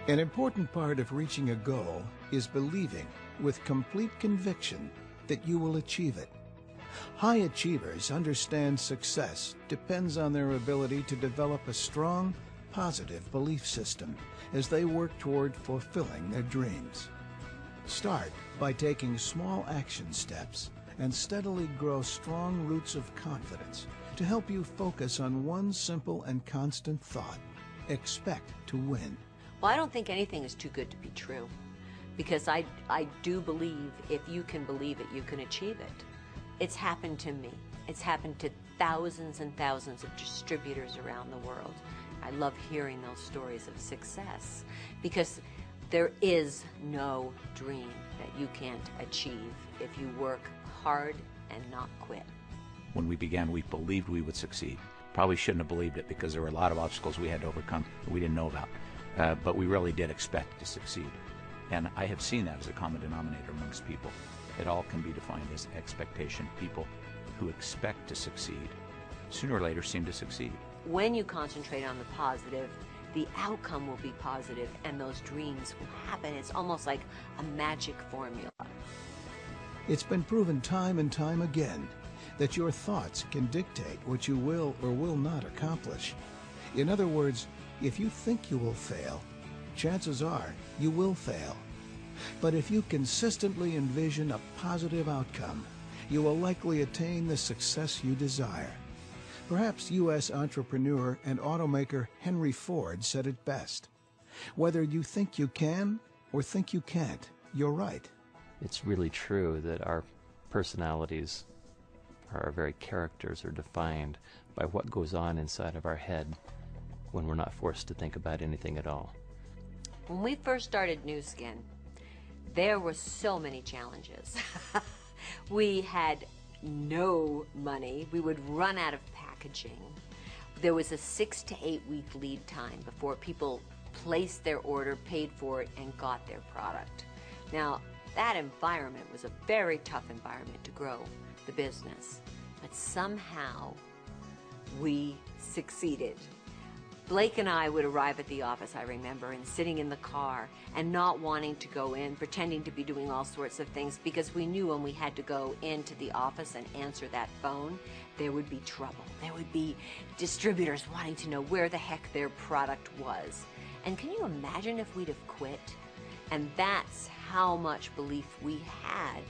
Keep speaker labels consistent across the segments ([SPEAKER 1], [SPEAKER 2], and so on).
[SPEAKER 1] An important part of reaching a goal is believing with complete conviction that you will achieve it. High achievers understand success depends on their ability to develop a strong, positive belief system as they work toward fulfilling their dreams. Start by taking small action steps and steadily grow strong roots of confidence to help you focus on one simple and constant thought: expect to win.
[SPEAKER 2] Well, I don't think anything is too good to be true, because I do believe if you can believe it, you can achieve it. It's happened to me. It's happened to thousands and thousands of distributors around the world. I love hearing those stories of success, because there is no dream that you can't achieve if you work hard and not quit.
[SPEAKER 3] When we began, we believed we would succeed. Probably shouldn't have believed it, because there were a lot of obstacles we had to overcome that we didn't know about. But we really did expect to succeed. And I have seen that as a common denominator amongst people. It all can be defined as expectation. People who expect to succeed sooner or later seem to succeed.
[SPEAKER 2] When you concentrate on the positive, the outcome will be positive and those dreams will happen. It's almost like a magic formula.
[SPEAKER 1] It's been proven time and time again that your thoughts can dictate what you will or will not accomplish. In other words, if you think you will fail, chances are you will fail. But if you consistently envision a positive outcome, you will likely attain the success you desire. Perhaps U.S. entrepreneur and automaker Henry Ford said it best: whether you think you can or think you can't, you're right.
[SPEAKER 4] It's really true that our personalities, our very characters, are defined by what goes on inside of our head when we're not forced to think about anything at all.
[SPEAKER 2] When we first started Nu Skin, there were so many challenges. We had no money. We would run out of packaging. There was a 6 to 8 week lead time before people placed their order, paid for it, and got their product. Now, that environment was a very tough environment to grow the business, but somehow we succeeded. Blake and I would arrive at the office, I remember, and sitting in the car and not wanting to go in, pretending to be doing all sorts of things, because we knew when we had to go into the office and answer that phone, there would be trouble. There would be distributors wanting to know where the heck their product was. And can you imagine if we'd have quit? And that's how much belief we had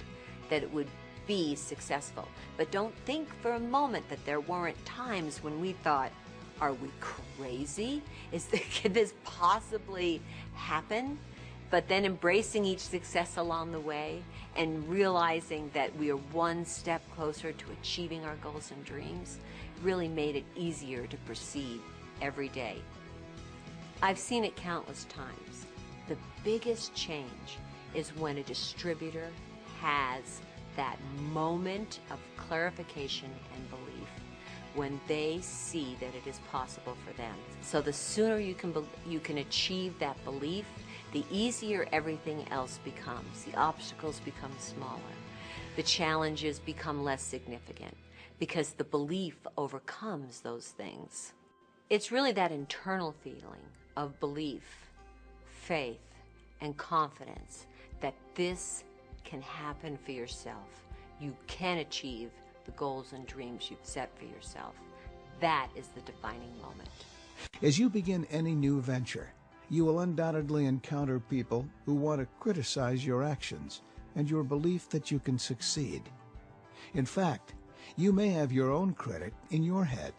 [SPEAKER 2] that it would be successful. But don't think for a moment that there weren't times when we thought, are we crazy? Can this possibly happen? But then embracing each success along the way and realizing that we are one step closer to achieving our goals and dreams really made it easier to proceed every day. I've seen it countless times. The biggest change is when a distributor has that moment of clarification and belief, when they see that it is possible for them. So the sooner you can achieve that belief, the easier everything else becomes. The obstacles become smaller. The challenges become less significant, because the belief overcomes those things. It's really that internal feeling of belief, faith, and confidence that this can happen for yourself. You can achieve the goals and dreams you've set for yourself. That is the defining moment.
[SPEAKER 1] As you begin any new venture, you will undoubtedly encounter people who want to criticize your actions and your belief that you can succeed. In fact, you may have your own critic in your head,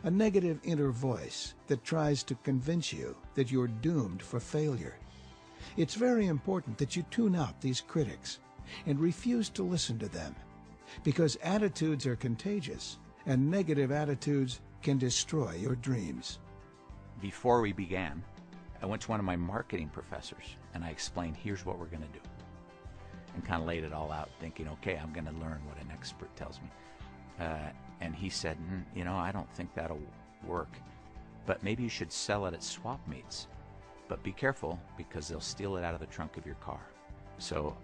[SPEAKER 1] a negative inner voice that tries to convince you that you're doomed for failure. It's very important that you tune out these critics and refuse to listen to them, because attitudes are contagious, and negative attitudes can destroy your dreams.
[SPEAKER 3] Before we began, I went to one of my marketing professors and I explained, here's what we're going to do. And kind of laid it all out, thinking, okay, I'm going to learn what an expert tells me. And he said, I don't think that'll work, but maybe you should sell it at swap meets. But be careful, because they'll steal it out of the trunk of your car. So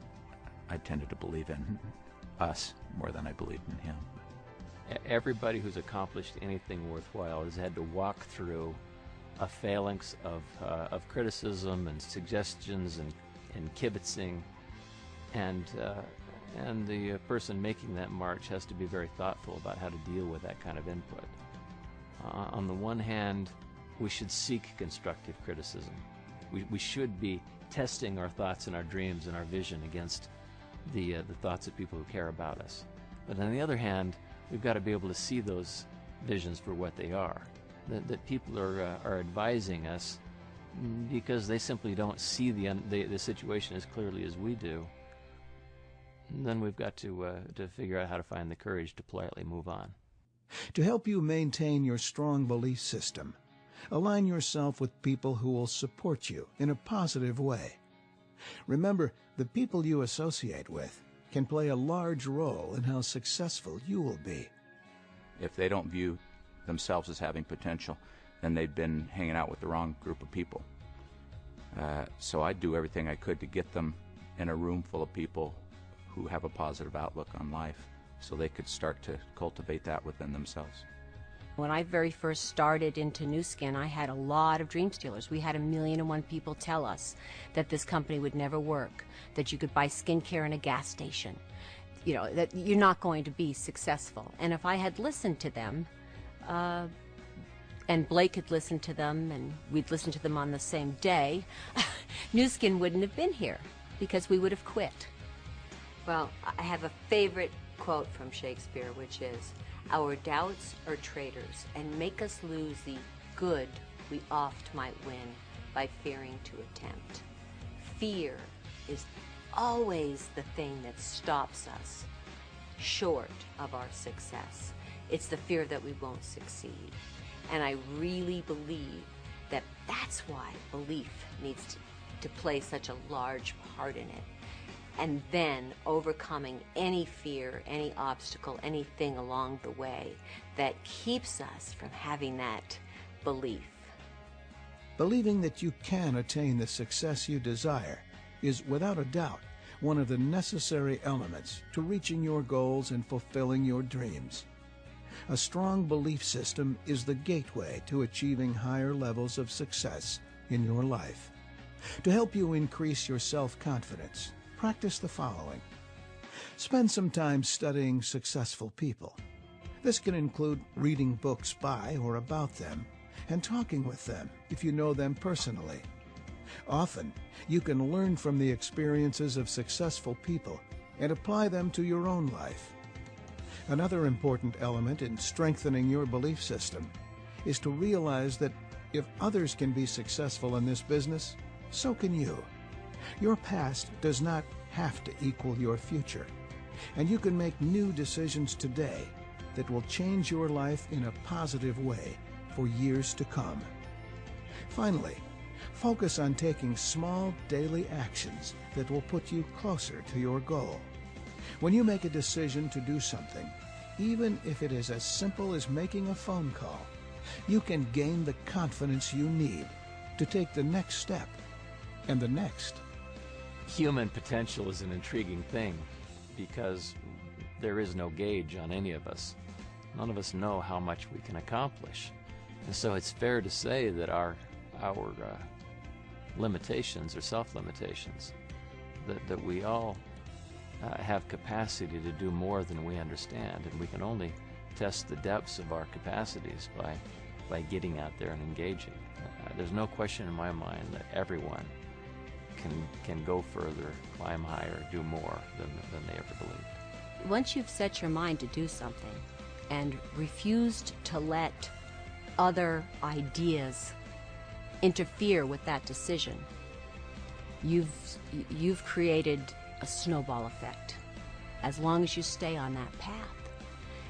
[SPEAKER 3] I tended to believe in us more than I believed in him.
[SPEAKER 4] Everybody who's accomplished anything worthwhile has had to walk through a phalanx of criticism and suggestions and kibitzing, and the person making that march has to be very thoughtful about how to deal with that kind of input. On the one hand, we should seek constructive criticism. We should be testing our thoughts and our dreams and our vision against the thoughts of people who care about us. But on the other hand, we've got to be able to see those visions for what they are. That people are advising us because they simply don't see the situation as clearly as we do. And then we've got to figure out how to find the courage to politely move on.
[SPEAKER 1] To help you maintain your strong belief system, align yourself with people who will support you in a positive way. Remember, the people you associate with can play a large role in how successful you will be.
[SPEAKER 3] If they don't view themselves as having potential, then they've been hanging out with the wrong group of people. So I'd do everything I could to get them in a room full of people who have a positive outlook on life, so they could start to cultivate that within themselves.
[SPEAKER 5] When I very first started into Nu Skin, I had a lot of dream stealers. We had 1,000,001 people tell us that this company would never work, that you could buy skincare in a gas station, you know, that you're not going to be successful. And if I had listened to them, and Blake had listened to them, and we'd listened to them on the same day, Nu Skin wouldn't have been here, because we would have quit.
[SPEAKER 2] Well, I have a favorite quote from Shakespeare, which is, "Our doubts are traitors, and make us lose the good we oft might win by fearing to attempt." Fear is always the thing that stops us short of our success. It's the fear that we won't succeed. And I really believe that that's why belief needs to play such a large part in it. And then overcoming any fear, any obstacle, anything along the way that keeps us from having that belief.
[SPEAKER 1] Believing that you can attain the success you desire is, without a doubt, one of the necessary elements to reaching your goals and fulfilling your dreams. A strong belief system is the gateway to achieving higher levels of success in your life. To help you increase your self-confidence, practice the following. Spend some time studying successful people. This can include reading books by or about them and talking with them if you know them personally. Often, you can learn from the experiences of successful people and apply them to your own life. Another important element in strengthening your belief system is to realize that if others can be successful in this business, so can you. Your past does not have to equal your future, and you can make new decisions today that will change your life in a positive way for years to come. Finally, focus on taking small daily actions that will put you closer to your goal. When you make a decision to do something, even if it is as simple as making a phone call, you can gain the confidence you need to take the next step and the next.
[SPEAKER 4] Human potential is an intriguing thing because there is no gauge on any of us. None of us know how much we can accomplish. And so it's fair to say that our limitations are self-limitations, that we all have capacity to do more than we understand, and we can only test the depths of our capacities by getting out there and engaging. There's no question in my mind that everyone can go further, climb higher, do more than they ever believed.
[SPEAKER 5] Once you've set your mind to do something and refused to let other ideas interfere with that decision, you've created a snowball effect. As long as you stay on that path,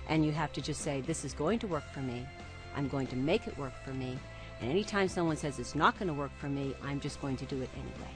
[SPEAKER 5] and you have to just say, this is going to work for me, I'm going to make it work for me, and anytime someone says it's not going to work for me, I'm just going to do it anyway.